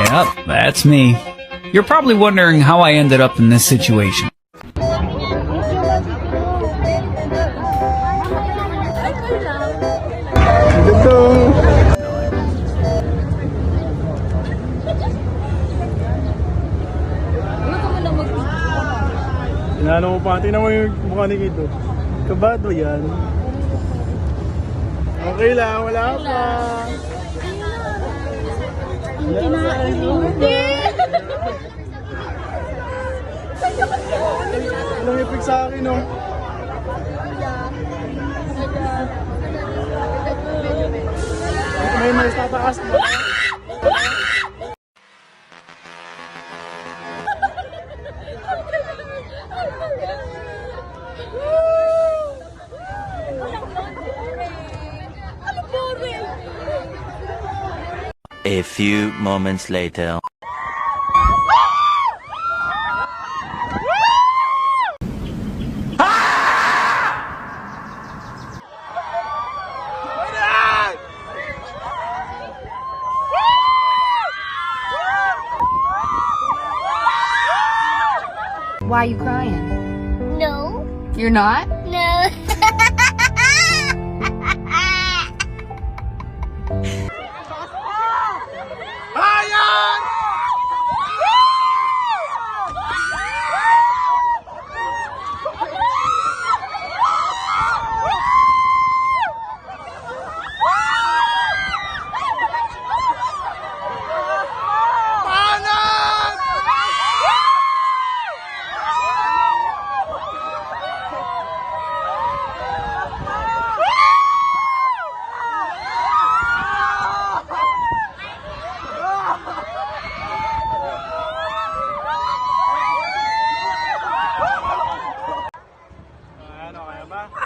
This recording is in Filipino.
Yep, that's me. You're probably wondering how I ended up in this situation. Inano mo pa, tingnan mo yung mukha ni Kito. Kabado yan. Okay lang, wala pa. Hindi! Walang ipig sa akin, no? May tataas ba? A few moments later. Why are you crying? No. You're not? No. Ano, kaya ba?